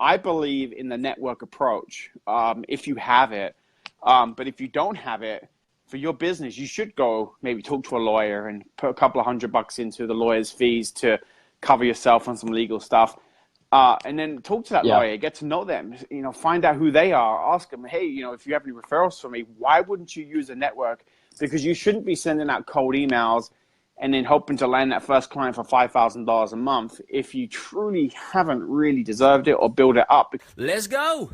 I believe in the network approach, if you have it. But if you don't have it, for your business, you should go maybe talk to a lawyer and put a couple of $100 into the lawyer's fees to cover yourself on some legal stuff. And then talk to that lawyer, get to know them, find out who they are, ask them, hey, if you have any referrals for me, why wouldn't you use a network? Because you shouldn't be sending out cold emails and then hoping to land that first client for $5,000 a month if you truly haven't really deserved it or build it up. Let's go.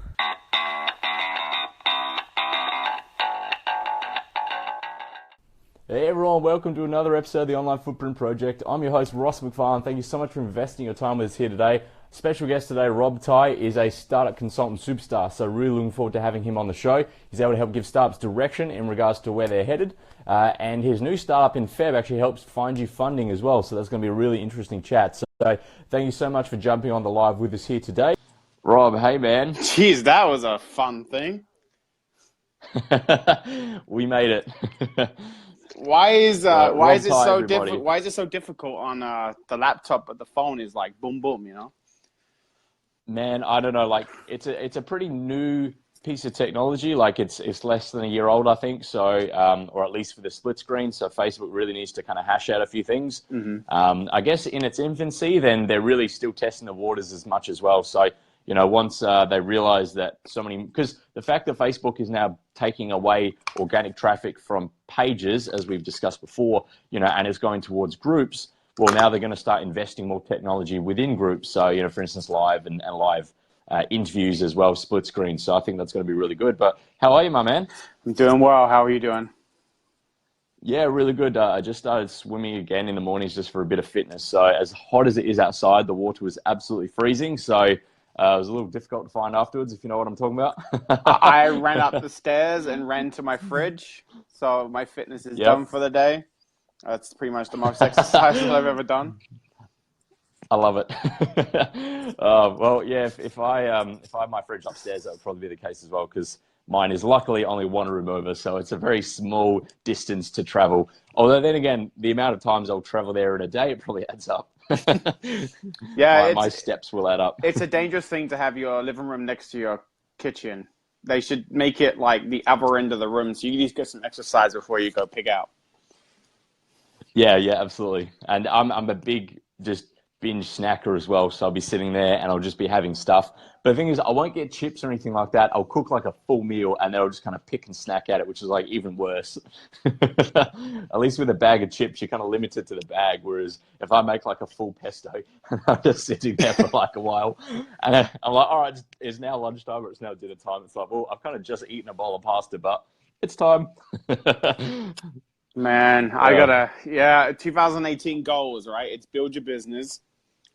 Hey everyone, welcome to another episode of the Online Footprint Project. I'm your host, Ross McFarlane. Thank you so much for investing your time with us here today. Special guest today, Rob Tai, is a startup consultant superstar, so really looking forward to having him on the show. He's able to help give startups direction in regards to where they're headed, and his new startup in Feb actually helps find you funding as well, so that's going to be a really interesting chat. So thank you so much for jumping on the live with us here today. Rob, hey man. Jeez, that was a fun thing. We made it. Why is it so everybody. difficult? Why is it so difficult on the laptop, but the phone is like boom boom? Man, I don't know. Like it's a pretty new piece of technology. Like it's less than a year old, I think. So, or at least for the split screen. So Facebook really needs to kind of hash out a few things. Mm-hmm. I guess in its infancy, then they're really still testing the waters as much as well. So, once they realize that because the fact that Facebook is now taking away organic traffic from pages, as we've discussed before, and is going towards groups, well, now they're going to start investing more technology within groups. So, for instance, live and live interviews as well, split screen. So I think that's going to be really good. But how are you, my man? I'm doing well. How are you doing? Yeah, really good. I just started swimming again in the mornings just for a bit of fitness. So as hot as it is outside, the water was absolutely freezing. So it was a little difficult to find afterwards, if you know what I'm talking about. I ran up the stairs and ran to my fridge. So my fitness is done for the day. That's pretty much the most exercise that I've ever done. I love it. Well, yeah, if I had my fridge upstairs, that would probably be the case as well, because mine is luckily only one room over, so it's a very small distance to travel. Although then again, the amount of times I'll travel there in a day, it probably adds up. Yeah, my steps will add up. It's a dangerous thing to have your living room next to your kitchen. They should make it like the other end of the room, so you can just get some exercise before you go pig out. Yeah, absolutely. And I'm a big just binge snacker as well, so I'll be sitting there and I'll just be having stuff. But the thing is, I won't get chips or anything like that. I'll cook like a full meal and then I'll just kind of pick and snack at it, which is like even worse. At least with a bag of chips, you're kind of limited to the bag. Whereas if I make like a full pesto, I'm just sitting there for like a while. And I'm like, all right, it's now lunchtime or it's now dinner time. It's like, well, I've kind of just eaten a bowl of pasta, but it's time. Man, 2018 goals, right? It's build your business,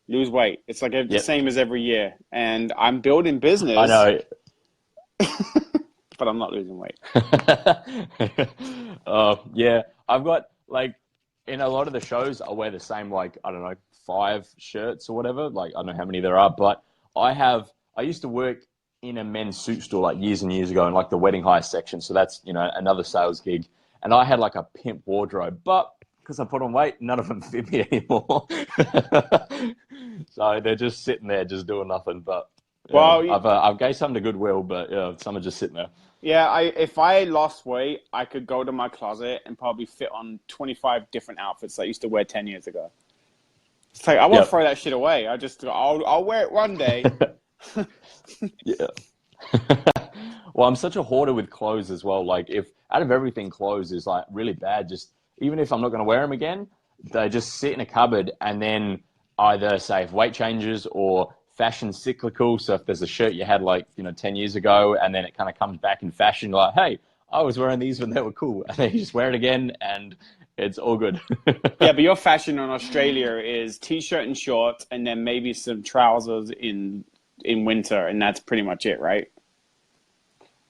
lose weight. It's like the same as every year. And I'm building business. I know. But I'm not losing weight. Yeah. I've got, like, in a lot of the shows, I wear the same, like, I don't know, 5 shirts or whatever. Like, I don't know how many there are. But I used to work in a men's suit store, like, years and years ago in, like, the wedding hire section. So that's, another sales gig. And I had like a pimp wardrobe, but because I put on weight, none of them fit me anymore. So they're just sitting there, just doing nothing. But I've gave some to Goodwill, but some are just sitting there. Yeah, if I lost weight, I could go to my closet and probably fit on 25 different outfits I used to wear 10 years ago. It's like I won't throw that shit away. I'll wear it one day. Yeah. Well, I'm such a hoarder with clothes as well. Like, if out of everything, clothes is like really bad. Just even if I'm not going to wear them again, they just sit in a cupboard, and then either say if weight changes or fashion cyclical. So if there's a shirt you had like 10 years ago, and then it kind of comes back in fashion, you're like, hey, I was wearing these when they were cool, and then you just wear it again, and it's all good. Yeah, but your fashion in Australia is t-shirt and shorts, and then maybe some trousers in winter, and that's pretty much it, right?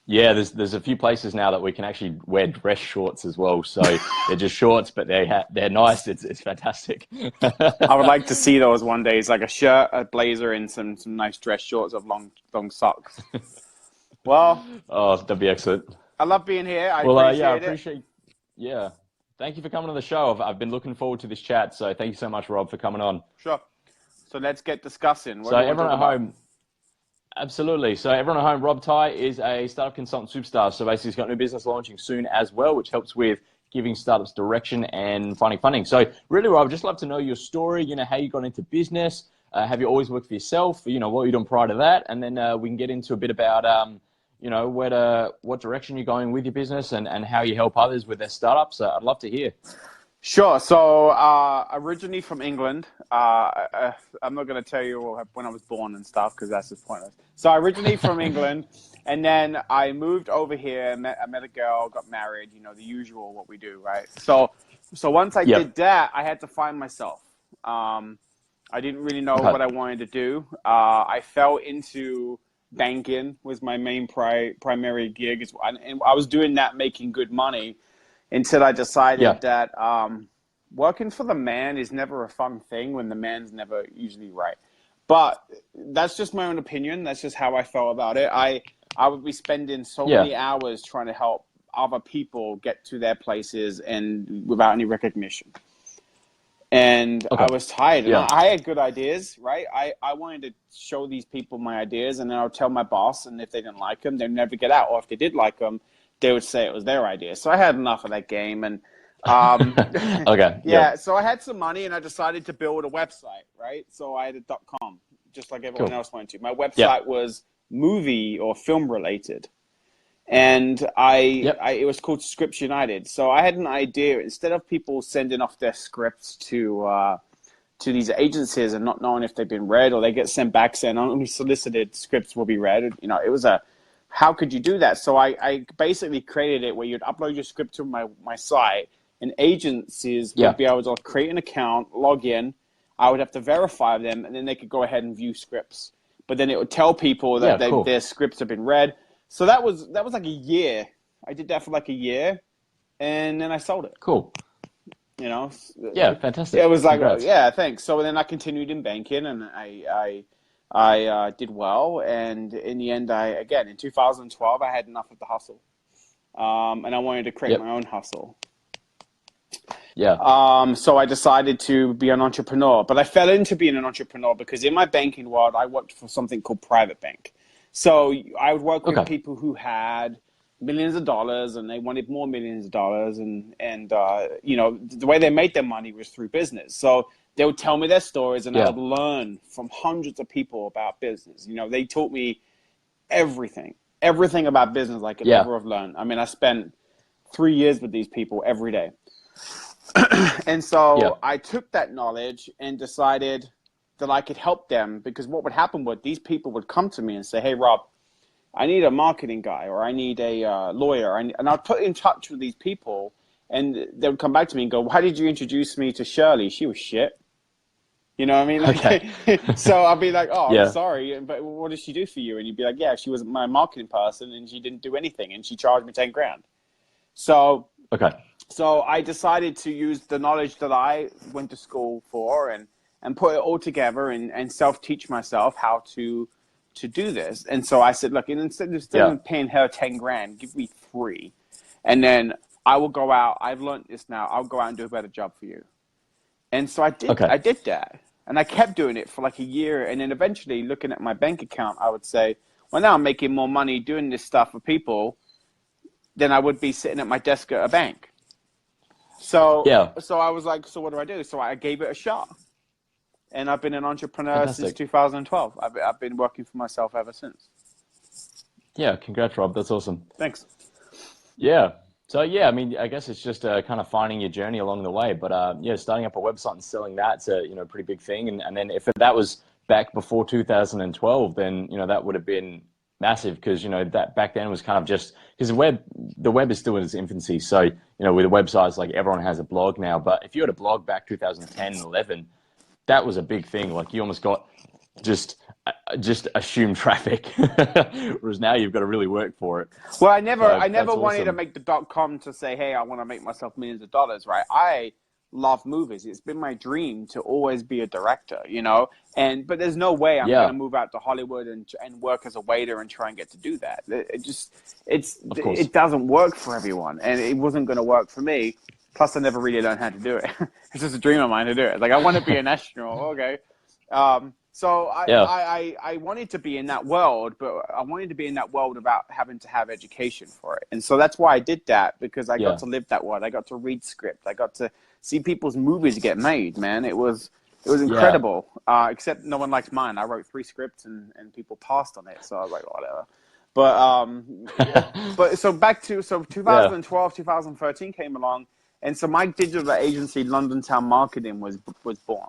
Yeah, there's a few places now that we can actually wear dress shorts as well. So they're just shorts, but they're nice. It's fantastic. I would like to see those one day. It's like a shirt, a blazer, and some nice dress shorts of long socks. Well, that'd be excellent. I love being here. I appreciate it. Yeah, thank you for coming on the show. I've been looking forward to this chat. So thank you so much, Rob, for coming on. Sure. So let's get discussing. So everyone at home. Absolutely. So everyone at home, Rob Ty is a startup consultant superstar. So basically he's got a new business launching soon as well, which helps with giving startups direction and finding funding. So really, Rob, I'd just love to know your story, how you got into business. Have you always worked for yourself? What you done prior to that? And then we can get into a bit about, what direction you're going with your business and how you help others with their startups. I'd love to hear. Sure. So originally from England. I'm not going to tell you when I was born and stuff because that's just pointless. So originally from England, and then I moved over here. I met a girl, got married. The usual what we do, right? So once I did that, I had to find myself. I didn't really know what I wanted to do. I fell into banking was my main primary gig, and I was doing that, making good money. Until I decided that working for the man is never a fun thing when the man's never usually right. But that's just my own opinion. That's just how I felt about it. I would be spending so many hours trying to help other people get to their places and without any recognition. And I was tired. And I had good ideas, right? I wanted to show these people my ideas, and then I would tell my boss, and if they didn't like them, they'd never get out. Or if they did like them, they would say it was their idea. So I had enough of that game. And so I had some money and I decided to build a website, right? So I had a .com, just like everyone else wanted to. My website was movie or film related. And it was called Scripts United. So I had an idea. Instead of people sending off their scripts to these agencies and not knowing if they've been read, or they get sent back saying only solicited scripts will be read, it was how could you do that? So I basically created it where you'd upload your script to my site, and agencies would be able to create an account, log in. I would have to verify them, and then they could go ahead and view scripts. But then it would tell people that their scripts have been read. So that was like a year. I did that for like a year, and then I sold it. Cool. Yeah, fantastic. It was like, thanks. So then I continued in banking, and I did well, and in the end, in 2012, I had enough of the hustle, and I wanted to create my own hustle. So I decided to be an entrepreneur, but I fell into being an entrepreneur because in my banking world, I worked for something called private bank. So I would work with people who had millions of dollars, and they wanted more millions of dollars, and the way they made their money was through business. So they would tell me their stories, and I would learn from hundreds of people about business. They taught me everything about business I could ever have learned. I mean, I spent 3 years with these people every day. And so I took that knowledge and decided that I could help them, because what would happen was these people would come to me and say, hey, Rob, I need a marketing guy, or I need a lawyer. And I'd put in touch with these people, and they would come back to me and go, why did you introduce me to Shirley? She was shit. You know what I mean? So I'll be like, I'm sorry, but what did she do for you? And you'd be like, she was my marketing person, and she didn't do anything, and she charged me $10,000. So I decided to use the knowledge that I went to school for and put it all together and self-teach myself how to do this. And so I said, look, instead of paying her $10,000, give me 3. And then I will go out. I've learned this now. I'll go out and do a better job for you. And so I did. I did that. And I kept doing it for like a year. And then eventually, looking at my bank account, I would say, well, now I'm making more money doing this stuff for people than I would be sitting at my desk at a bank. So I was like, so what do? So I gave it a shot. And I've been an entrepreneur since 2012. I've been working for myself ever since. Yeah, congrats, Rob. That's awesome. Thanks. Yeah. So, I mean, I guess it's just kind of finding your journey along the way. But, starting up a website and selling that's a pretty big thing. And then if that was back before 2012, then, that would have been massive, because, that back then was kind of just because the web is still in its infancy. So, with the websites, like everyone has a blog now. But if you had a blog back 2010 and 11, that was a big thing. Like you almost got just assumed traffic, whereas now you've got to really work for it. Well, I never wanted to make the .com to say, hey, I want to make myself millions of dollars, right? I love movies. It's been my dream to always be a director, but there's no way I'm going to move out to Hollywood and work as a waiter and try and get to do that. It doesn't work for everyone, and it wasn't going to work for me. Plus, I never really learned how to do it. It's just a dream of mine to do it. Like, I want to be an astronaut. Okay. So Yeah. I wanted to be in that world, but I wanted to be in that world without having to have education for it. And so that's why I did that, because I got to live that world. I got to read script. I got to see people's movies get made, man. It was incredible. Except no one liked mine. I wrote 3 scripts and people passed on it. So I was like, whatever. But so back to 2012, 2013 came along, and so my digital agency, London Town Marketing, was born.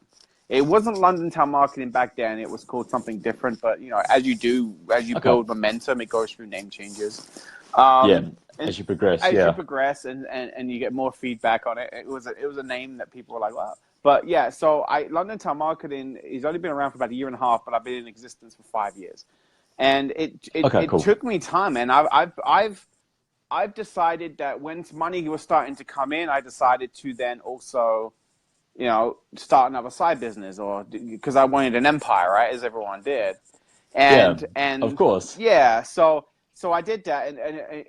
It wasn't London Town Marketing back then. It was called something different. But as you build momentum, it goes through name changes. As you progress, and you get more feedback on it. It was a name that people were like, wow. But yeah, so London Town Marketing has only been around for about a year and a half, but I've been in existence for 5 years. And it took me time, and I've decided that when money was starting to come in, I decided to then also, start another side business, or because I wanted an empire, right, as everyone did. And of course, so I did that,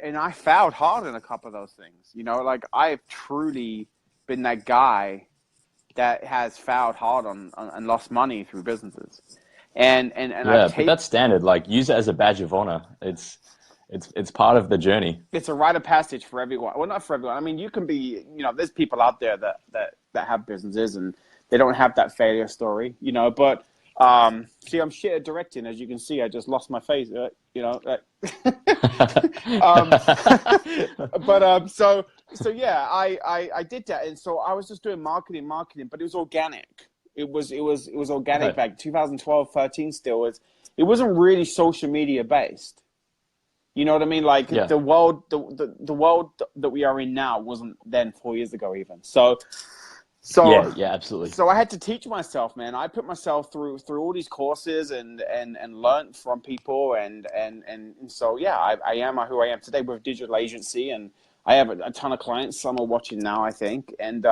and I fouled hard in a couple of those things. Like I've truly been that guy that has fouled hard on and lost money through businesses. But that's standard. Like, use it as a badge of honor. It's part of the journey. It's a rite of passage for everyone. Well, not for everyone. I mean, you can be, there's people out there that have businesses and they don't have that failure story, But see, I'm shit at directing, as you can see. I just lost my face, But yeah, I did that, and so I was just doing marketing, but it was organic. It was organic Right. back 2012, 13 still. It wasn't really social media based. You know what I mean? Like the world that we are in now wasn't then 4 years ago even. So yeah, absolutely. So I had to teach myself, man. I put myself through all these courses and learned from people and so yeah, I am who I am today with a digital agency, and I have a ton of clients. Some are watching now, I think, and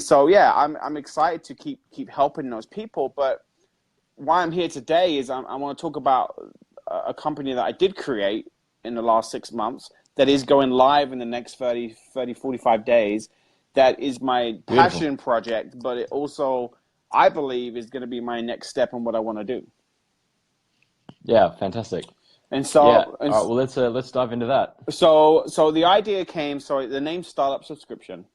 so yeah, I'm excited to keep helping those people. But why I'm here today is I want to talk about a company that I did create in the last 6 months that is going live in the next 30, 45 days. That is my passion project, but it also, I believe, is going to be my next step in what I want to do. Yeah, fantastic. And so, all right, well, let's dive into that. So the idea came. So the name Startup Subscription,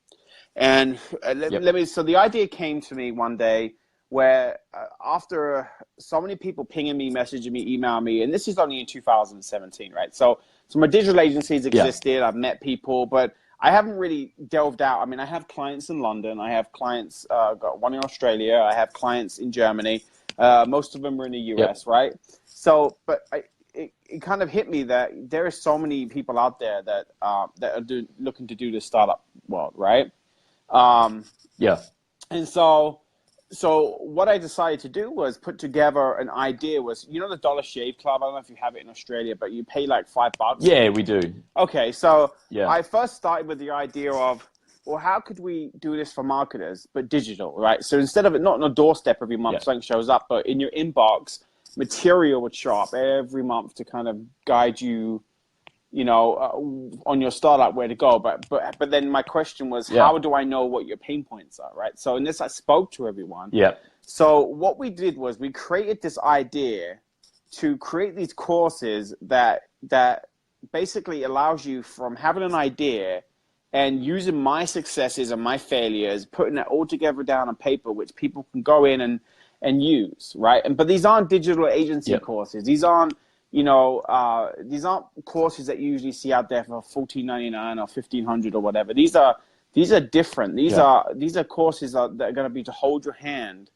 and So the idea came to me one day where after so many people pinging me, messaging me, emailing me, and this is only in 2017, right? So my digital agencies existed. I've met people, but I haven't really delved out. I mean, I have clients in London. I have clients, got one in Australia. I have clients in Germany. Most of them are in the US, right? So, but it kind of hit me that there are so many people out there that are looking to do the startup world, right? And so what I decided to do was put together an idea. Was the Dollar Shave Club? I don't know if you have it in Australia, but you pay like $5. Yeah, we do. Okay, so I first started with the idea of, well, how could we do this for marketers, but digital, right? So instead of it not on a doorstep every month, something shows up, but in your inbox, material would show up every month to kind of guide you, on your startup where to go. But then my question was, how do I know what your pain points are, right? So in this, I spoke to everyone. Yeah. So what we did was we created this idea to create these courses that basically allows you from having an idea and using my successes and my failures, putting it all together down on paper, which people can go in and use, right? But these aren't digital agency courses. These aren't, these aren't courses that you usually see out there for $14.99 or $1,500 or whatever. These are different. These are courses that are going to be to hold your hand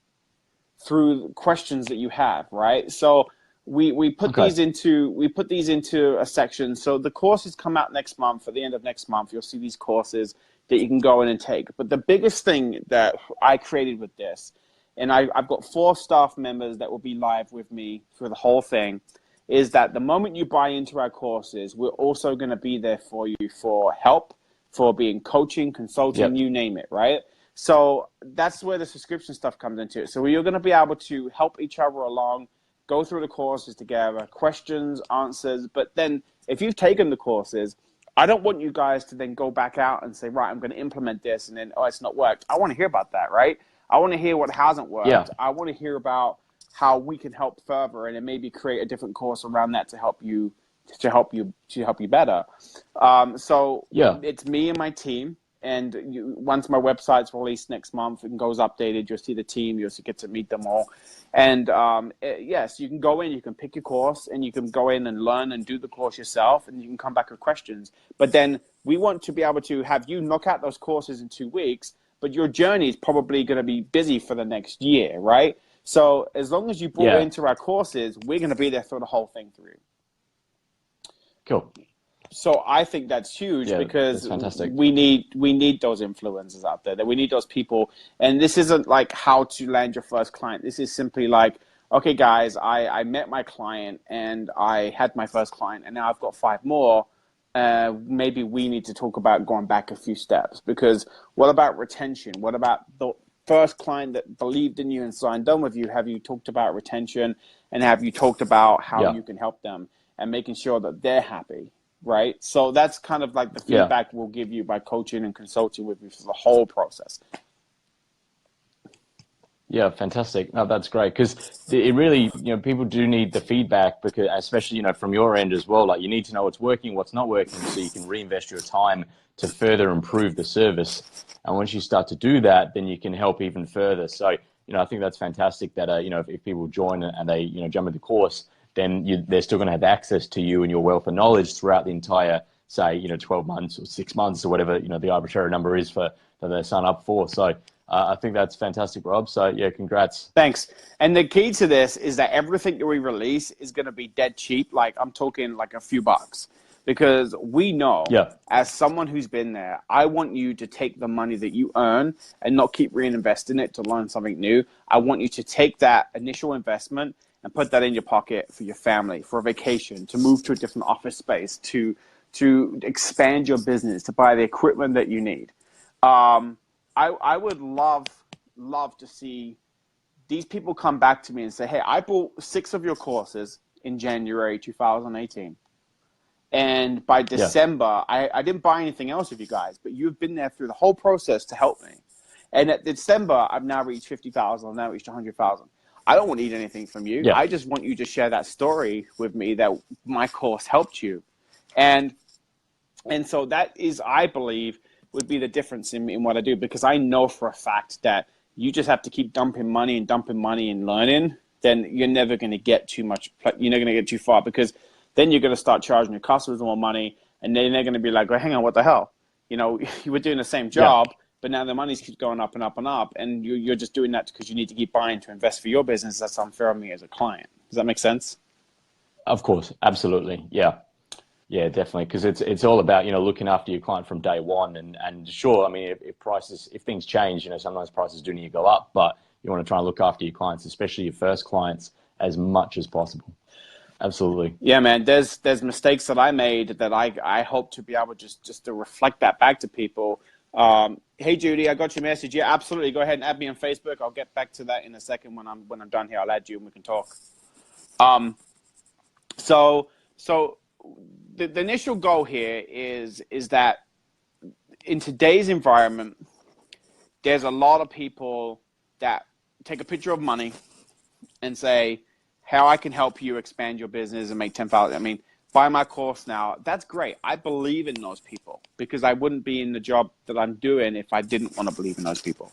through questions that you have, right? So we put these into a section. So the courses come out next month. At the end of next month, you'll see these courses that you can go in and take. But the biggest thing that I created with this, and I've got 4 staff members that will be live with me for the whole thing, is that the moment you buy into our courses, we're also going to be there for you for help, for being coaching, consulting, you name it, right? So that's where the subscription stuff comes into it. So you're going to be able to help each other along, go through the courses together, questions, answers. But then if you've taken the courses, I don't want you guys to then go back out and say, right, I'm going to implement this, and then, oh, it's not worked. I want to hear about that, right? I want to hear what hasn't worked. I want to hear about how we can help further, and then maybe create a different course around that to help you better. So Yeah. it's me and my team. And once my website's released next month and goes updated, you'll see the team. You'll get to meet them all. And yes, you can go in, you can pick your course, and you can go in and learn and do the course yourself, and you can come back with questions. But then we want to be able to have you knock out those courses in 2 weeks, but your journey is probably going to be busy for the next year, right? So as long as you bought into our courses, we're going to be there for the whole thing through. Cool. So I think that's huge because we need those influencers out there. That we need those people. And this isn't like how to land your first client. This is simply like, okay, guys, I met my client and I had my first client, and now I've got 5 more. Maybe we need to talk about going back a few steps, because what about retention? What about the first client that believed in you and signed on with you? Have you talked about retention, and have you talked about how you can help them and making sure that they're happy? Right. So that's kind of like the feedback we'll give you by coaching and consulting with you for the whole process. Yeah, fantastic. No, that's great, because it really, people do need the feedback, because especially, from your end as well, like you need to know what's working, what's not working, so you can reinvest your time to further improve the service. And once you start to do that, then you can help even further. So, I think that's fantastic that, if people join and they, jump into the course, then they're still going to have access to you and your wealth of knowledge throughout the entire, say, 12 months or 6 months or whatever, the arbitrary number is that they sign up for. So I think that's fantastic, Rob. So yeah, congrats. Thanks. And the key to this is that everything that we release is going to be dead cheap. Like I'm talking like a few bucks, because we know as someone who's been there, I want you to take the money that you earn and not keep reinvesting it to learn something new. I want you to take that initial investment and put that in your pocket for your family, for a vacation, to move to a different office space, to expand your business, to buy the equipment that you need. I would love to see these people come back to me and say, hey, I bought 6 of your courses in January 2018. And by December, I didn't buy anything else with you guys, but you've been there through the whole process to help me. And at December, I've now reached 50,000. I've now reached 100,000. I don't want to need anything from you. I just want you to share that story with me that my course helped you. And so that is, I believe, would be the difference in what I do, because I know for a fact that you just have to keep dumping money and learning, then you're never going to get too much. You're never going to get too far, because then you're going to start charging your customers more money, and then they're going to be like, well, hang on, what the hell? You were doing the same job, but now the money's keeps going up and up and up, and you're just doing that because you need to keep buying to invest for your business. That's unfair on me as a client. Does that make sense? Of course, absolutely, yeah, definitely, because it's all about looking after your client from day one, and sure, I mean, if things change, sometimes prices do need to go up, but you want to try and look after your clients, especially your first clients, as much as possible. Absolutely. Yeah, man. There's mistakes that I made that I hope to be able just to reflect that back to people. Hey Judy, I got your message. Yeah, absolutely. Go ahead and add me on Facebook. I'll get back to that in a second when I'm done here. I'll add you and we can talk. So the initial goal here is that in today's environment, there's a lot of people that take a picture of money and say, how I can help you expand your business and make 10,000. I mean, buy my course now. That's great. I believe in those people, because I wouldn't be in the job that I'm doing if I didn't want to believe in those people.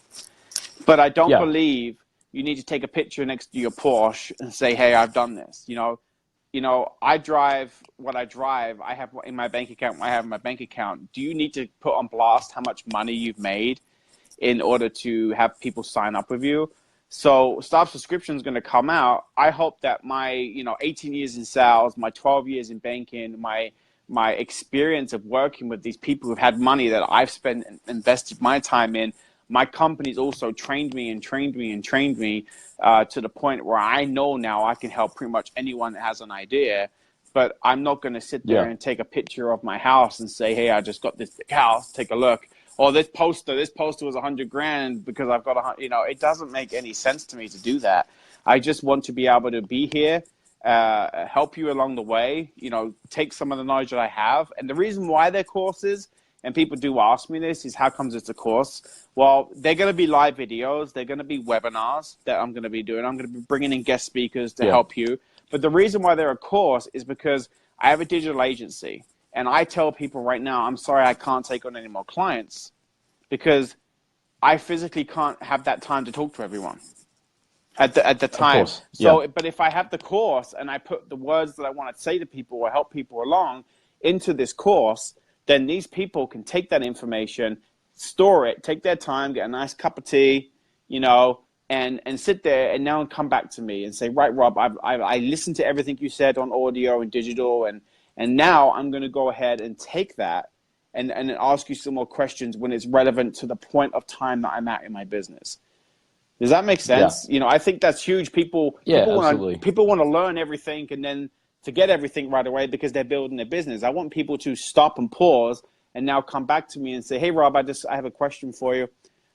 But I don't believe you need to take a picture next to your Porsche and say, hey, I've done this. I drive what I drive. I have in my bank account what I have in my bank account. Do you need to put on blast how much money you've made in order to have people sign up with you? So Startup Subscription is going to come out. I hope that my 18 years in sales, my 12 years in banking, my experience of working with these people who've had money that I've spent and invested my time in, my company's also trained me to the point where I know now I can help pretty much anyone that has an idea. But I'm not going to sit there and take a picture of my house and say, hey, I just got this big house, take a look. Or this poster was $100,000 because I've got it doesn't make any sense to me to do that. I just want to be able to be here, help you along the way, take some of the knowledge that I have. And the reason why they're courses and people do ask me this, is how comes it's a course? Well, they're going to be live videos. They're going to be webinars that I'm going to be doing. I'm going to be bringing in guest speakers to help you. But the reason why they're a course is because I have a digital agency. And I tell people right now, I'm sorry, I can't take on any more clients because I physically can't have that time to talk to everyone at the time. So, but if I have the course and I put the words that I want to say to people or help people along into this course, then these people can take that information, store it, take their time, get a nice cup of tea, and sit there and now come back to me and say, right, Rob, I listened to everything you said on audio and digital, and now I'm going to go ahead and take that and ask you some more questions when it's relevant to the point of time that I'm at in my business. Does that make sense? I think that's huge. People want to learn everything and then forget everything right away because they're building their business. I want people to stop and pause and now come back to me and say, hey, Rob, I have a question for you.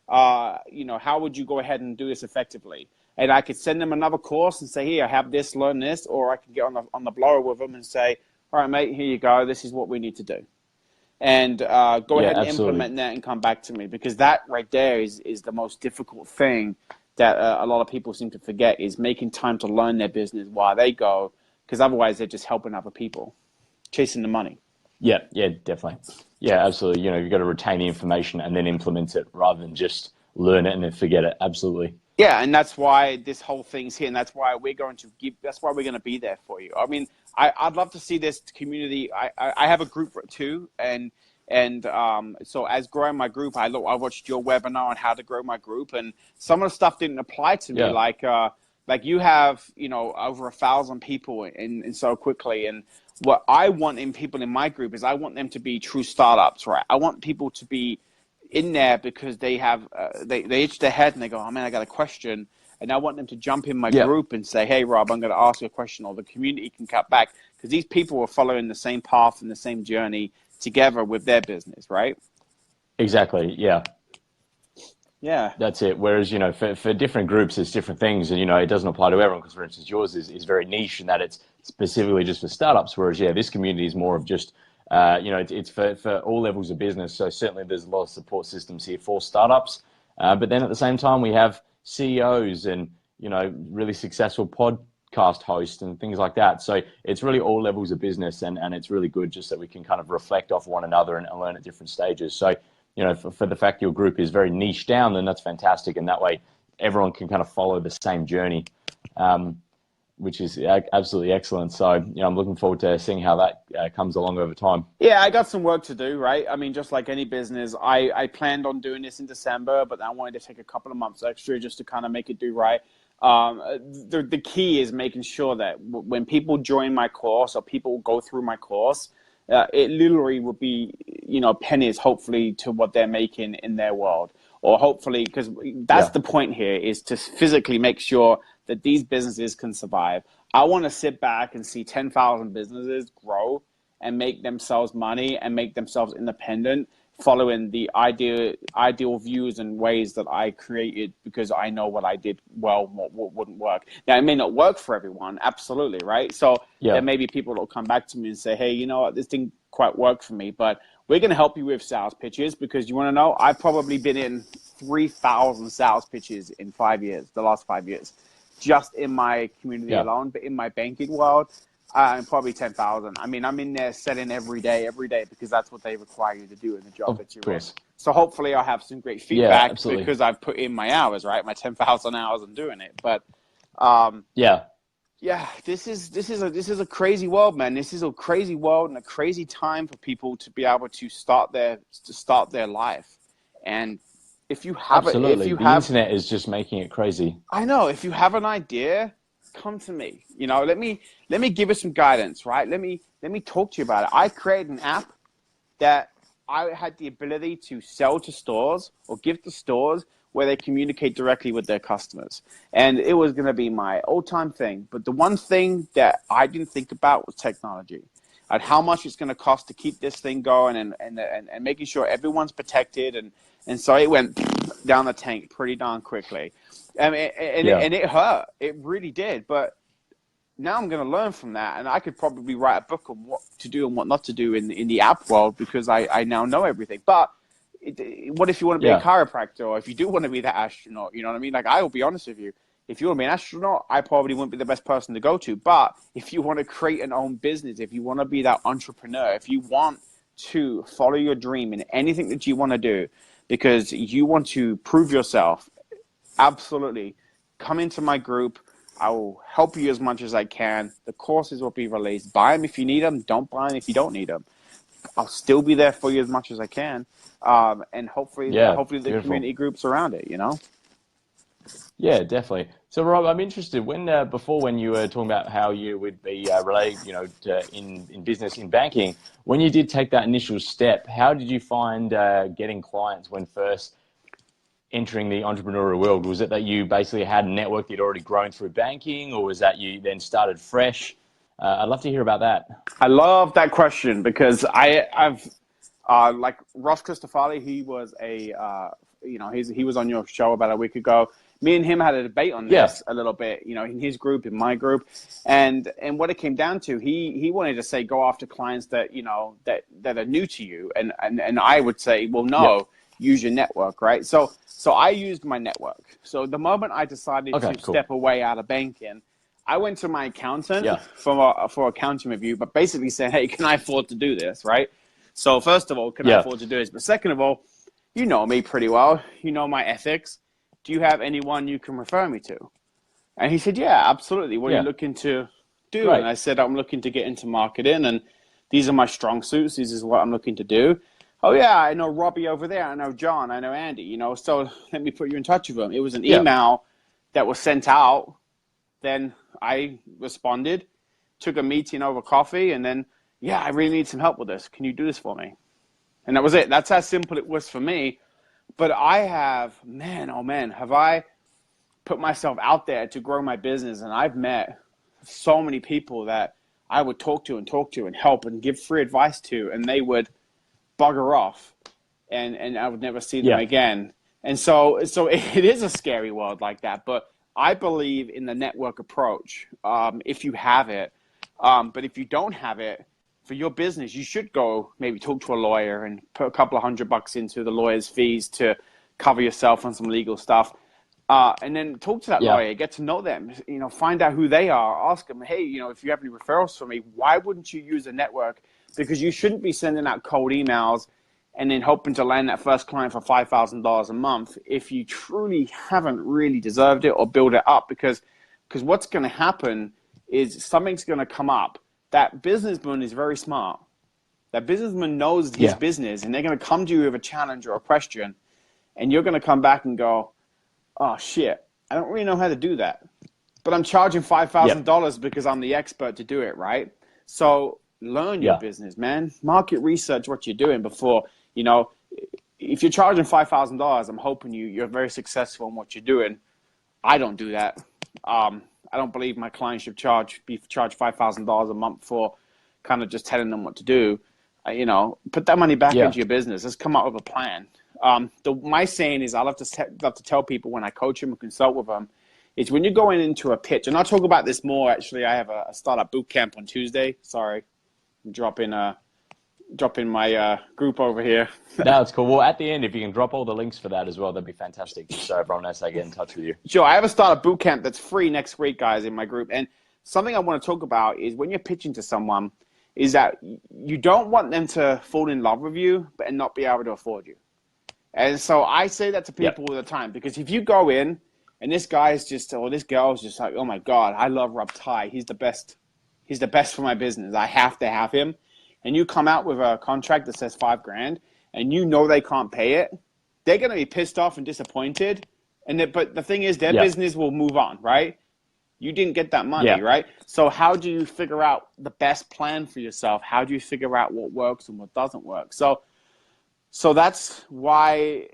How would you go ahead and do this effectively? And I could send them another course and say, here, I have this, learn this, or I can get on the blower with them and say, all right, mate, here you go. This is what we need to do. And go ahead and implement that and come back to me, because that right there is the most difficult thing that a lot of people seem to forget, is making time to learn their business while they go, because otherwise they're just helping other people, chasing the money. Yeah, definitely. Yeah, absolutely. You've got to retain the information and then implement it rather than just learn it and then forget it. Absolutely. Yeah, and that's why this whole thing's here, and that's why we're going to be there for you. I mean, I'd love to see this community. I have a group too, and so as growing my group, I watched your webinar on how to grow my group, and some of the stuff didn't apply to me. Like you have, over 1,000 people and so quickly. And what I want in people in my group is I want them to be true startups, right? I want people to be in there because they have, they itch their head and they go, oh man, I got a question. And I want them to jump in my group and say, hey, Rob, I'm going to ask you a question, or the community can cut back, because these people are following the same path and the same journey together with their business, right? Exactly. Yeah. That's it. Whereas, for different groups, it's different things, and, it doesn't apply to everyone, because, for instance, yours is very niche in that it's specifically just for startups, whereas, this community is more of just, it's for all levels of business. So certainly there's a lot of support systems here for startups. But then at the same time, we have CEOs and, really successful podcast hosts and things like that. So it's really all levels of business, and it's really good just that we can kind of reflect off one another and learn at different stages. So, for the fact your group is very niche down, then that's fantastic. And that way everyone can kind of follow the same journey, which is absolutely excellent. So, I'm looking forward to seeing how that comes along over time. Yeah, I got some work to do, right? I mean, just like any business, I planned on doing this in December, but I wanted to take a couple of months extra just to kind of make it do right. The key is making sure that when people join my course or people go through my course, it literally will be, pennies, hopefully, to what they're making in their world. Or hopefully, because that's the point here, is to physically make sure that these businesses can survive. I want to sit back and see 10,000 businesses grow and make themselves money and make themselves independent, following the ideal views and ways that I created, because I know what I did well, what wouldn't work. Now, it may not work for everyone, absolutely, right? So there may be people that will come back to me and say, hey, you know what, this didn't quite work for me, but we're going to help you with sales pitches, because you want to know, I've probably been in 3,000 sales pitches in the last 5 years, just in my community alone. But in my banking world, I'm probably 10,000. I mean, I'm in there selling every day, because that's what they require you to do in the job that you're in. So hopefully I'll have some great feedback because I've put in my hours, right? My 10,000 hours in doing it. But this is a crazy world, man. This is a crazy world and a crazy time for people to be able to start their life. And if you have the internet is just making it crazy. I know. If you have an idea, come to me. Let me give you some guidance, right? Let me talk to you about it. I created an app that I had the ability to sell to stores or give to stores where they communicate directly with their customers. And it was going to be my all-time thing. But the one thing that I didn't think about was technology, and how much it's going to cost to keep this thing going, and making sure everyone's protected. And so it went down the tank pretty darn quickly. And it hurt. It really did. But now I'm going to learn from that, and I could probably write a book on what to do and what not to do in the app world because I now know everything. But what if you want to be a Yeah. chiropractor, or if you do want to be that astronaut? You know what I mean? Like, I will be honest with you. If you want to be an astronaut, I probably wouldn't be the best person to go to. But if you want to create an own business, if you want to be that entrepreneur, if you want to follow your dream in anything that you want to do because you want to prove yourself, absolutely come into my group. I will help you as much as I can. The courses will be released. Buy them if you need them. Don't buy them if you don't need them. I'll still be there for you as much as I can. And hopefully the Beautiful. community groups around it, you know? Yeah, definitely. So, Rob, I'm interested when before when you were talking about how you would be related, in business in banking. When you did take that initial step, how did you find getting clients when first entering the entrepreneurial world? Was it that you basically had a network that you'd already grown through banking, or was that you then started fresh? I'd love to hear about that. I love that question because I've like Ross Christofali, he was he was on your show about a week ago. Me and him had a debate on this a little bit, in his group, in my group, and what it came down to, he wanted to say go after clients that that are new to you, and I would say, well, no, use your network, right? So I used my network. So the moment I decided to step away out of banking, I went to my accountant for accounting review, but basically said, hey, can I afford to do this, right? So first of all, can I afford to do this? But second of all, you know me pretty well. You know my ethics. Do you have anyone you can refer me to? And he said, yeah, absolutely. What are you looking to do? Right. And I said, I'm looking to get into marketing, and these are my strong suits. This is what I'm looking to do. Oh, yeah, I know Robbie over there. I know John. I know Andy, so let me put you in touch with them. It was an email that was sent out. Then I responded, took a meeting over coffee, and then, yeah, I really need some help with this. Can you do this for me? And that was it. That's how simple it was for me. But I have, man, oh man, have I put myself out there to grow my business. And I've met so many people that I would talk to and help and give free advice to, and they would bugger off and I would never see them again. And so it is a scary world like that. But I believe in the network approach if you have it. But if you don't have it, for your business, you should go maybe talk to a lawyer and put a couple of $100 into the lawyer's fees to cover yourself on some legal stuff. And then talk to that lawyer, get to know them, find out who they are, ask them, hey, if you have any referrals for me, why wouldn't you use a network? Because you shouldn't be sending out cold emails and then hoping to land that first client for $5,000 a month if you truly haven't really deserved it or build it up. Because what's going to happen is something's going to come up. That businessman is very smart. That businessman knows his business, and they're going to come to you with a challenge or a question, and you're going to come back and go, oh, shit, I don't really know how to do that. But I'm charging $5,000 because I'm the expert to do it, right? So learn your business, man. Market research what you're doing before, if you're charging $5,000, I'm hoping you're very successful in what you're doing. I don't do that. I don't believe my clients should be charged $5,000 a month for kind of just telling them what to do. Put that money back into your business. Let's come up with a plan. My saying is I love to tell people when I coach them and consult with them is when you're going into a pitch, and I'll talk about this more. Actually, I have a startup boot camp on Tuesday. Sorry, I'm dropping my group over here. No, it's cool. Well, at the end, if you can drop all the links for that as well, that'd be fantastic. So everyone knows how to get in touch with you. Sure. I have a startup boot camp that's free next week, guys, in my group. And something I want to talk about is when you're pitching to someone is that you don't want them to fall in love with you and not be able to afford you. And so I say that to people all the time, because if you go in and this guy is just, or this girl is just like, oh my God, I love Rob Ty. He's the best. He's the best for my business. I have to have him. And you come out with a contract that says $5,000 and they can't pay it, they're going to be pissed off and disappointed. But the thing is, their business will move on, right? You didn't get that money, right? So how do you figure out the best plan for yourself? How do you figure out what works and what doesn't work? So that's why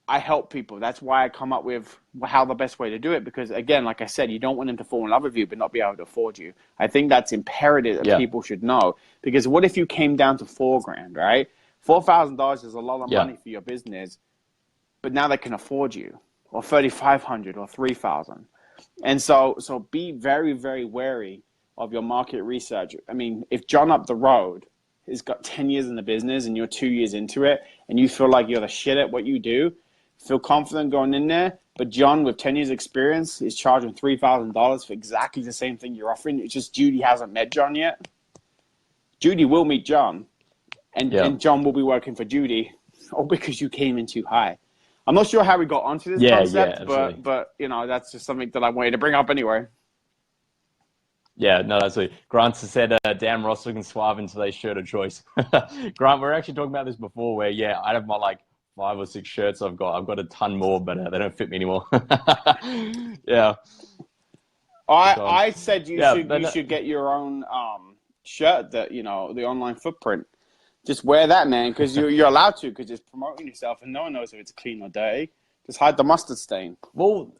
I help people. That's why I come up with how the best way to do it. Because again, like I said, you don't want them to fall in love with you, but not be able to afford you. I think that's imperative that people should know. Because what if you came down to $4,000, right? $4,000 is a lot of money for your business, but now they can afford you, or $3,500 or $3,000. And so be very, very wary of your market research. I mean, if John up the road has got 10 years in the business and you're 2 years into it and you feel like you're the shit at what you do, feel confident going in there. But John, with 10 years experience, is charging $3,000 for exactly the same thing you're offering. It's just Judy hasn't met John yet. Judy will meet John, and John will be working for Judy, all because you came in too high. I'm not sure how we got onto this concept, but you know, that's just something that I wanted to bring up anyway. Yeah, no, that's it. Grant said, damn, Ross looking suave in today's shirt of choice. Grant, we were actually talking about this before where, I have my like 5 or 6 shirts I've got a ton more, but they don't fit me anymore. Yeah. I said you should get your own shirt that, you know, the online footprint. Just wear that, man, because you're allowed to, because it's promoting yourself and no one knows if it's clean or dirty. Just hide the mustard stain. Well,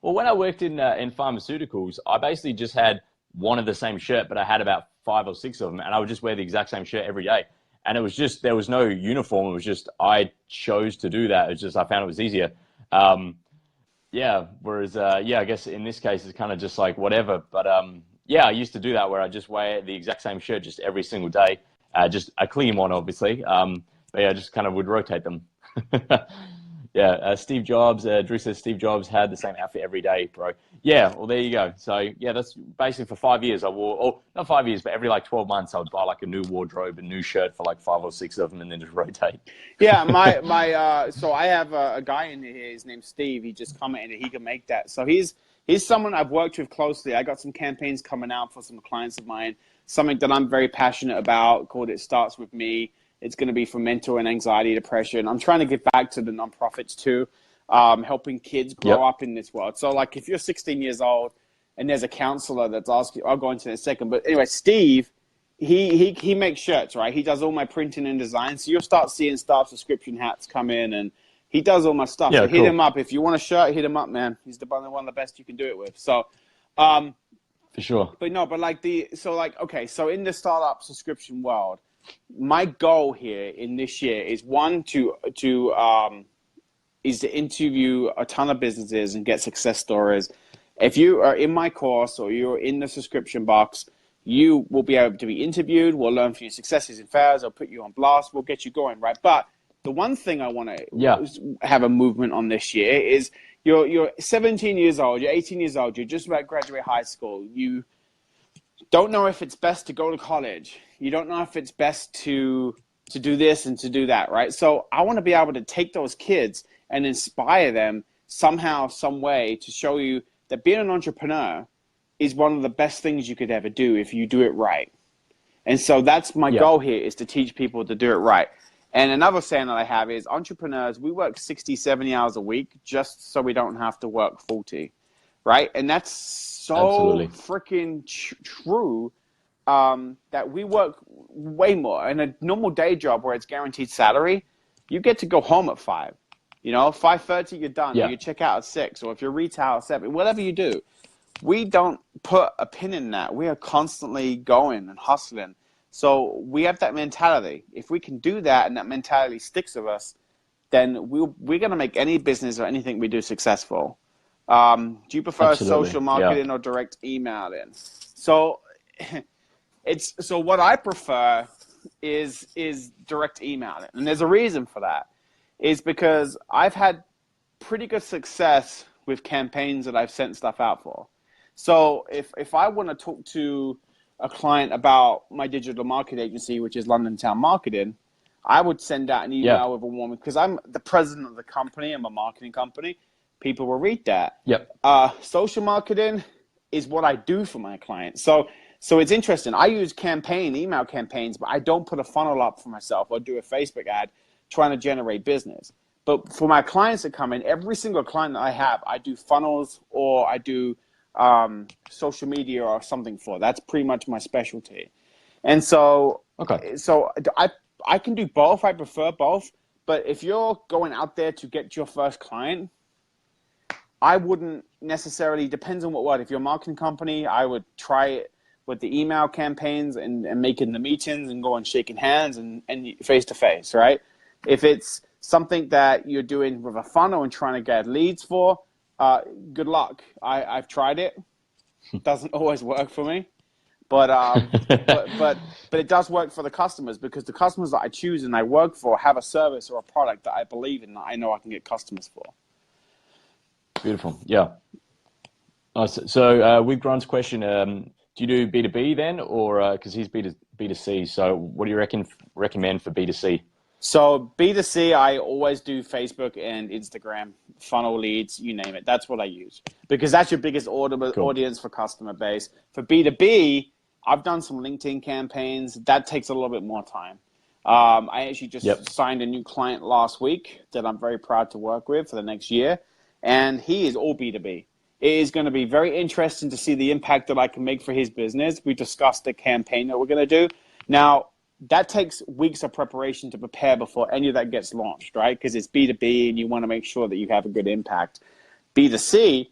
when I worked in pharmaceuticals, I basically just had one of the same shirt, but I had about 5 or 6 of them, and I would just wear the exact same shirt every day. And it was just, there was no uniform. It was just, I chose to do that. It's just, I found it was easier. Whereas, I guess in this case, it's kind of just like whatever. But I used to do that where I just wear the exact same shirt just every single day. Just a clean one, obviously. But I just kind of would rotate them. Steve Jobs, Drew says Steve Jobs had the same outfit every day, bro. Yeah, well, there you go. So, that's basically for 5 years I wore, not 5 years, but every like 12 months I would buy like a new wardrobe, a new shirt for like 5 or 6 of them and then just rotate. Yeah, so I have a guy in here, his name's Steve. He just commented that he can make that. So he's someone I've worked with closely. I got some campaigns coming out for some clients of mine, something that I'm very passionate about called It Starts With Me. It's going to be for mental and anxiety, depression. I'm trying to give back to the nonprofits too, helping kids grow up in this world. So like if you're 16 years old and there's a counselor that's asking, I'll go into it in a second. But anyway, Steve, he makes shirts, right? He does all my printing and design. So you'll start seeing staff subscription hats come in and he does all my stuff. So hit him up. If you want a shirt, hit him up, man. He's one of the best you can do it with. So, for sure. But no, but so in the startup subscription world, my goal here in this year is to interview a ton of businesses and get success stories. If you are in my course or you're in the subscription box, you will be able to be interviewed. We'll learn from your successes and failures. I'll put you on blast. We'll get you going, right? But the one thing I want to have a movement on this year is you're 17 years old, you're 18 years old, you're just about to graduate high school. You don't know if it's best to go to college. You don't know if it's best to do this and to do that, right? So I want to be able to take those kids and inspire them somehow, some way to show you that being an entrepreneur is one of the best things you could ever do if you do it right. And so that's my goal here, is to teach people to do it right. And another saying that I have is entrepreneurs, we work 60, 70 hours a week just so we don't have to work 40, right? And that's so freaking true. That we work way more. In a normal day job where it's guaranteed salary, you get to go home at 5. 5:30 you're done. Or you check out at 6. Or if you're retail at 7, whatever you do, we don't put a pin in that. We are constantly going and hustling. So we have that mentality. If we can do that and that mentality sticks with us, then we're going to make any business or anything we do successful. Do you prefer social marketing or direct emailing? So what I prefer is direct emailing. And there's a reason for that. Is because I've had pretty good success with campaigns that I've sent stuff out for. So if I want to talk to a client about my digital marketing agency, which is London Town Marketing, I would send out an email with a warm, because I'm the president of the company, I'm a marketing company, people will read that. Social marketing is what I do for my clients. So it's interesting. I use email campaigns, but I don't put a funnel up for myself or do a Facebook ad trying to generate business. But for my clients that come in, every single client that I have, I do funnels or I do social media or something for. That's pretty much my specialty. And so I can do both. I prefer both. But if you're going out there to get your first client, I wouldn't necessarily, depends on what word. If you're a marketing company, I would try it with the email campaigns and making the meetings and going shaking hands and face to face, right? If it's something that you're doing with a funnel and trying to get leads for, good luck. I've tried it. doesn't always work for me. But but it does work for the customers, because the customers that I choose and I work for have a service or a product that I believe in, that I know I can get customers for. Beautiful. Yeah. Nice. So with Grant's question, do you do B2B then, or because he's B2C? So what do you recommend for B2C? So B2C, I always do Facebook and Instagram, funnel leads, you name it. That's what I use, because that's your biggest audience for customer base. For B2B, I've done some LinkedIn campaigns. That takes a little bit more time. I actually just signed a new client last week that I'm very proud to work with for the next year, and he is all B2B. It is going to be very interesting to see the impact that I can make for his business. We discussed the campaign that we're going to do. Now, that takes weeks of preparation to prepare before any of that gets launched, right? Because it's B2B and you want to make sure that you have a good impact. B2C,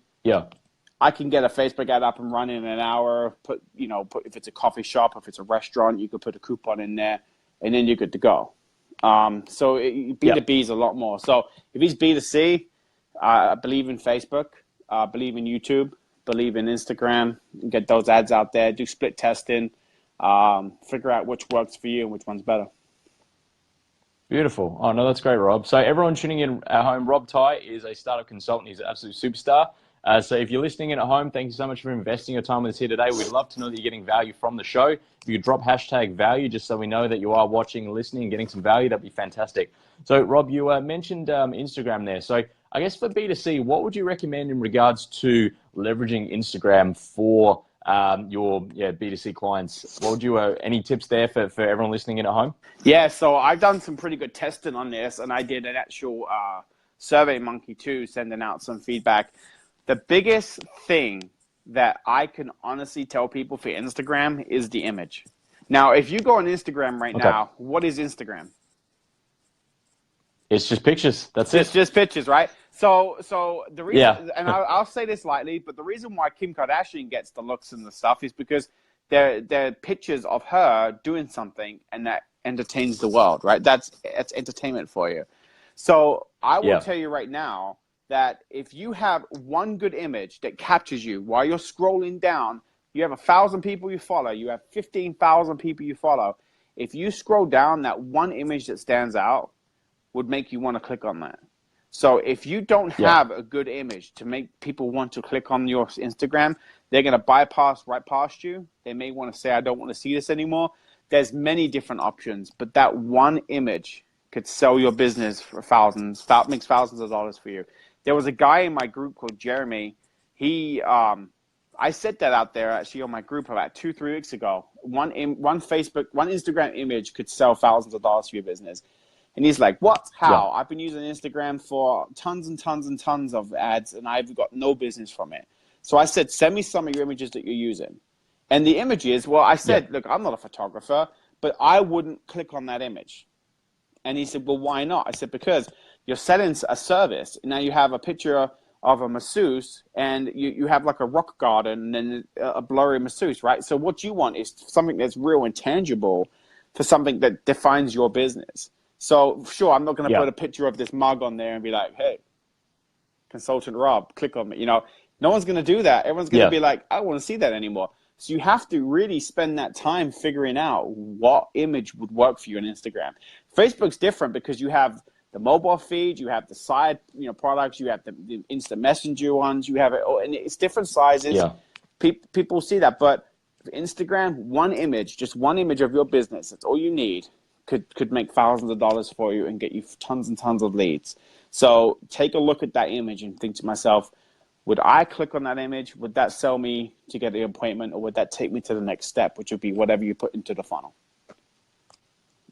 I can get a Facebook ad up and running in an hour. Put if it's a coffee shop, if it's a restaurant, you could put a coupon in there, and then you're good to go. So B2B is a lot more. So if he's B2C, I believe in Facebook, believe in YouTube, believe in Instagram, get those ads out there, do split testing, figure out which works for you and which one's better. Beautiful. Oh, no, that's great, Rob. So everyone tuning in at home, Rob Ty is a startup consultant. He's an absolute superstar. So if you're listening in at home, thank you so much for investing your time with us here today. We'd love to know that you're getting value from the show. If you could drop #value just so we know that you are watching and listening and getting some value, that'd be fantastic. So, Rob, you mentioned Instagram there. So I guess for B2C, what would you recommend in regards to leveraging Instagram for your B2C clients? What would you any tips there for everyone listening in at home? Yeah, so I've done some pretty good testing on this, and I did an actual survey monkey too, sending out some feedback. The biggest thing that I can honestly tell people for Instagram is the image. Now, if you go on Instagram right now, what is Instagram? It's just pictures. That's it. It's just pictures, right? So the reason, and I'll say this lightly, but the reason why Kim Kardashian gets the looks and the stuff is because they're pictures of her doing something, and that entertains the world, right? That's entertainment for you. So I will tell you right now that if you have one good image that captures you while you're scrolling down, you have 1,000 people you follow, you have 15,000 people you follow. If you scroll down, that one image that stands out would make you want to click on that. So if you don't have a good image to make people want to click on your Instagram, they're going to bypass right past you. They may want to say, I don't want to see this anymore. There's many different options, but that one image could sell your business for makes thousands of dollars for you. There was a guy in my group called Jeremy. I said that out there actually on my group about 2-3 weeks ago. One Instagram image could sell thousands of dollars for your business. And he's like, what? How? I've been using Instagram for tons and tons and tons of ads, and I've got no business from it. So I said, send me some of your images that you're using. And the images, well, I said, look, I'm not a photographer, but I wouldn't click on that image. And he said, well, why not? I said, because you're selling a service. Now you have a picture of a masseuse, and you have like a rock garden and then a blurry masseuse, right? So what you want is something that's real and tangible for something that defines your business. So sure, I'm not going to put a picture of this mug on there and be like, hey, consultant Rob, click on me. No one's going to do that. Everyone's going to be like, I don't want to see that anymore. So you have to really spend that time figuring out what image would work for you on Instagram. Facebook's different because you have the mobile feed, you have the side, products, you have the instant messenger ones, you have it, and it's different sizes. Yeah. People see that, but Instagram, one image, just one image of your business, that's all you need, could make thousands of dollars for you and get you tons and tons of leads. So take a look at that image and think to myself, would I click on that image? Would that sell me to get the appointment, or would that take me to the next step, which would be whatever you put into the funnel?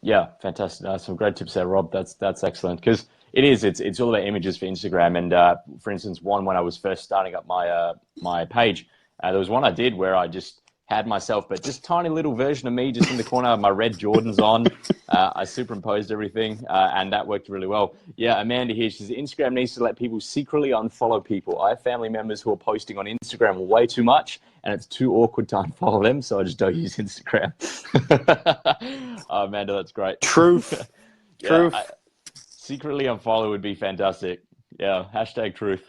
Yeah, fantastic. Some great tips there, Rob. That's excellent, because it's all about images for Instagram. And for instance, when I was first starting up my page, there was one I did where I just had myself, but just tiny little version of me just in the corner, my red Jordans on. I superimposed everything, and that worked really well. Yeah, Amanda here, she says, Instagram needs to let people secretly unfollow people. I have family members who are posting on Instagram way too much, and it's too awkward to unfollow them, so I just don't use Instagram. Oh, Amanda, that's great. Truth. Truth. Secretly unfollow would be fantastic. Yeah, #truth.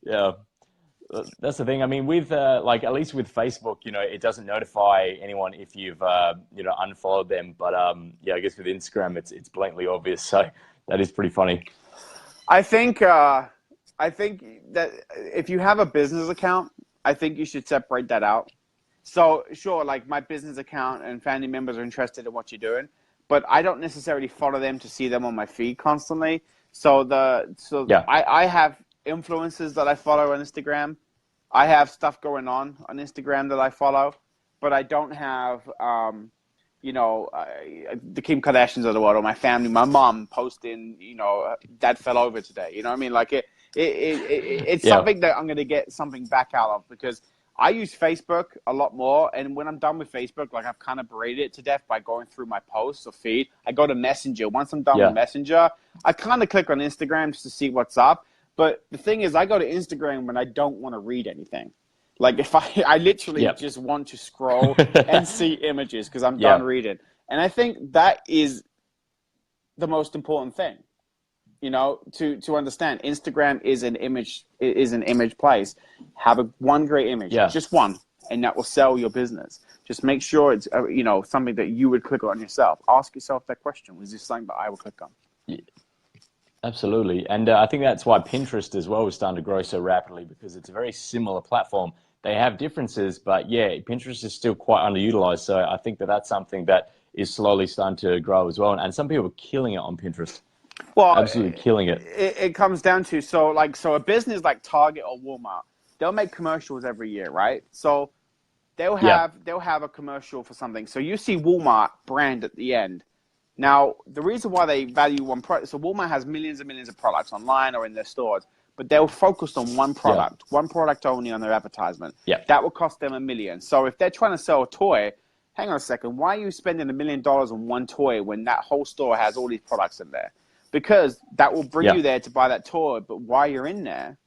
Yeah. That's the thing. I mean, with like at least with Facebook, you know, it doesn't notify anyone if you've you know, unfollowed them. But yeah, I guess with Instagram, it's blatantly obvious. So that is pretty funny. I think that if you have a business account, I think you should separate that out. So sure, like my business account and family members are interested in what you're doing, but I don't necessarily follow them to see them on my feed constantly. Yeah, I have influencers that I follow on Instagram. I have stuff going on Instagram that I follow, but I don't have you know, the Kim Kardashians of the world, or my family, my mom posting, you know, dad fell over today. You know what I mean? Like it's yeah, something that I'm going to get something back out of, because I use Facebook a lot more. And when I'm done with Facebook, like I've kind of berated it to death by going through my posts or feed. I go to Messenger. Once I'm done with yeah, Messenger, I kind of click on Instagram just to see what's up. But the thing is, I go to Instagram when I don't want to read anything. Like if I literally yep, just want to scroll and see images because I'm done yeah, reading. And I think that is the most important thing, you know, to understand. Instagram is an image place. Have one great image, yeah. just one, and that will sell your business. Just make sure it's you know, something that you would click on yourself. Ask yourself that question: was this something that I would click on? Absolutely. And I think that's why Pinterest as well is starting to grow so rapidly, because it's a very similar platform. They have differences, but yeah, Pinterest is still quite underutilized. So I think that that's something that is slowly starting to grow as well. And some people are killing it on Pinterest, Well, absolutely killing it. it comes down to, so a business like Target or Walmart, they'll make commercials every year, right? So Yeah, they'll have a commercial for something. So you see Walmart brand at the end. Now, the reason why they value one product, so Walmart has millions and millions of products online or in their stores, but they're focused on yeah, one product only on their advertisement. yeah, That will cost them $1 million. So if they're trying to sell a toy, hang on a second, why are you spending $1 million on one toy when that whole store has all these products in there? Because that will bring yeah, you there to buy that toy, but while you're in there,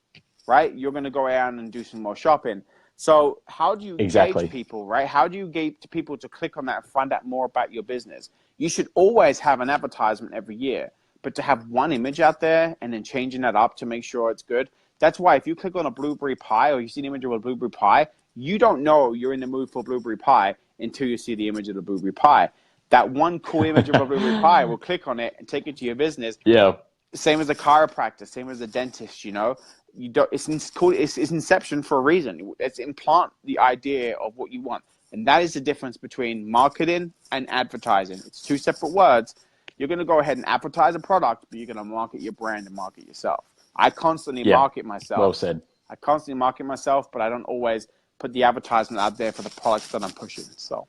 right, you're going to go out and do some more shopping. So how do you gauge exactly. people, right? How do you gauge people to click on that and find out more about your business? You should always have an advertisement every year, but to have one image out there and then changing that up to make sure it's good. That's why if you click on a blueberry pie or you see an image of a blueberry pie, you don't know you're in the mood for blueberry pie until you see the image of the blueberry pie. That one cool image of a blueberry pie will click on it and take it to your business. Yeah, Same as a chiropractor, same as a dentist, you know. You don't, it's inception for a reason. It's implant the idea of what you want. And that is the difference between marketing and advertising. It's two separate words. You're going to go ahead and advertise a product, but you're going to market your brand and market yourself. I constantly yeah. market Well myself. said. I constantly market myself, but I don't always put the advertisement out there for the products that I'm pushing. So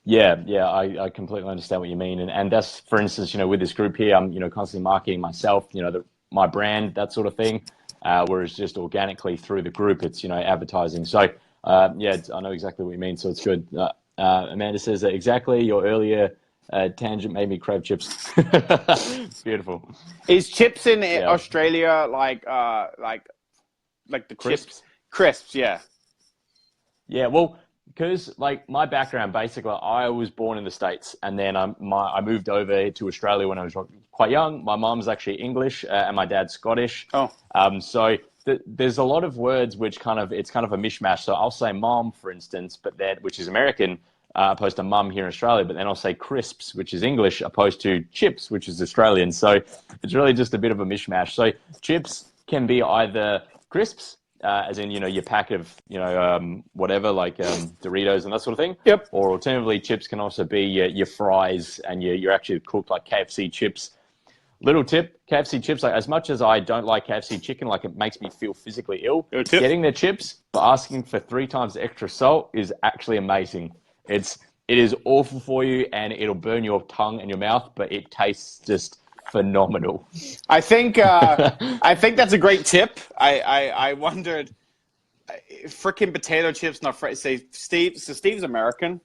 Yeah, yeah, I completely understand what you mean. And that's, for instance, you know, with this group here, I'm, you know, constantly marketing myself, you know, my brand, that sort of thing. Whereas just organically through the group, it's, you know, advertising. So, yeah, I know exactly what you mean. So it's good. Amanda says that exactly. Your earlier tangent made me crave chips. Beautiful. is chips in Yeah. Australia like the chips? Crisps. Crisps, yeah. Yeah, well, because like my background, basically, I was born in the States, and then I moved over to Australia when I was quite young. My mom's actually English, and my dad's Scottish. Oh, So there's a lot of words which it's kind of a mishmash. So I'll say mom, for instance, but that which is American, opposed to mum here in Australia. But then I'll say crisps, which is English, opposed to chips, which is Australian. So it's really just a bit of a mishmash. So chips can be either crisps, as in, you know, your pack of, you know, whatever, like Doritos and that sort of thing. yep. Or alternatively, chips can also be your fries and your actually cooked like KFC chips. Little tip, KFC chips, like as much as I don't like KFC chicken, like it makes me feel physically ill, Little tip. getting their chips but asking for 3 times the extra salt is actually amazing. It is awful for you and it'll burn your tongue and your mouth, but it tastes just phenomenal. I think that's a great tip. I wondered, freaking potato chips, not say Steve. So Steve's American,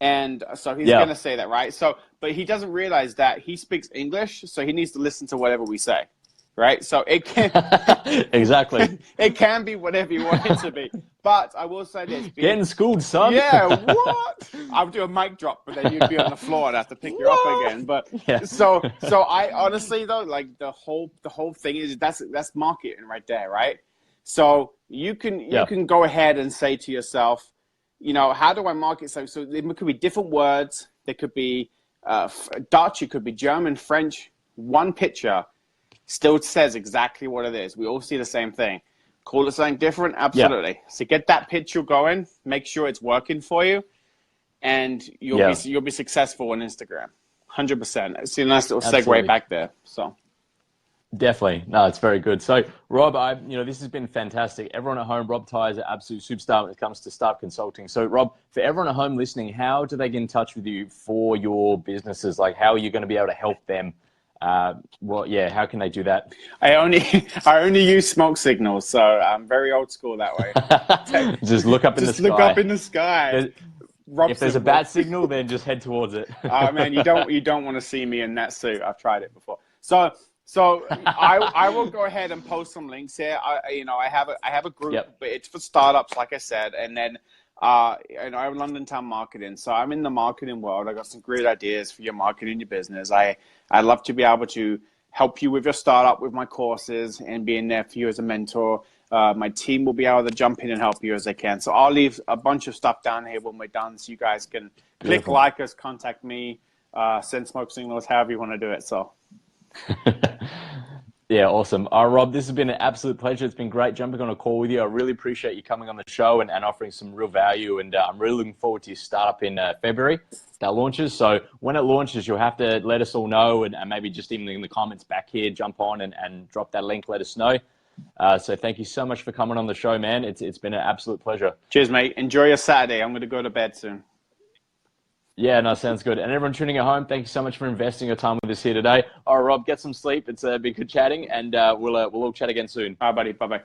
and so he's Yeah. gonna say that, right? So, but he doesn't realize that he speaks English, so he needs to listen to whatever we say, right? So it can Exactly. it can be whatever you want it to be. But I will say this: Getting schooled, son. yeah, what? I'll do a mic drop, but then you'd be on the floor and I have to pick you up again. But Yeah. so I honestly though, like the whole thing is that's marketing right there, right? So you can go ahead and say to yourself, how do I market? So there could be different words. There could be Dutch, it could be German, French. One picture still says exactly what it is. We all see the same thing. Call it something different? Absolutely. Yeah. So get that picture going. Make sure it's working for you, and you'll be successful on Instagram. 100%. It's a nice little segue back there. So. Definitely. No, it's very good. So, Rob, this has been fantastic. Everyone at home, Rob Ty is an absolute superstar when it comes to startup consulting. So, Rob, for everyone at home listening, how do they get in touch with you for your businesses? Like, how are you going to be able to help them? How can they do that? I only use smoke signals, so I'm very old school that way. Just look up in the sky. Just look up in the sky. If there's a bad signal, then just head towards it. Oh man, you don't want to see me in that suit. I've tried it before. So I will go ahead and post some links here. I have a group, but it's for startups, like I said, and then I have London Town Marketing. So I'm in the marketing world. I got some great ideas for your marketing, your business. I'd love to be able to help you with your startup with my courses and being there for you as a mentor. My team will be able to jump in and help you as they can. So I'll leave a bunch of stuff down here when we're done, so you guys can click like us, contact me, send smoke signals, however you want to do it. So. Yeah, awesome. Rob, this has been an absolute pleasure. It's been great jumping on a call with you. I really appreciate you coming on the show and offering some real value. And I'm really looking forward to your startup in February that launches. So when it launches, you'll have to let us all know, and maybe just even in the comments back here, jump on and drop that link, let us know. So thank you so much for coming on the show, man. It's been an absolute pleasure. Cheers, mate. Enjoy your Saturday. I'm going to go to bed soon. Yeah, no, sounds good. And everyone tuning at home, thank you so much for investing your time with us here today. All right, Rob, get some sleep. It's been good chatting, and we'll all chat again soon. All right, buddy. Bye-bye.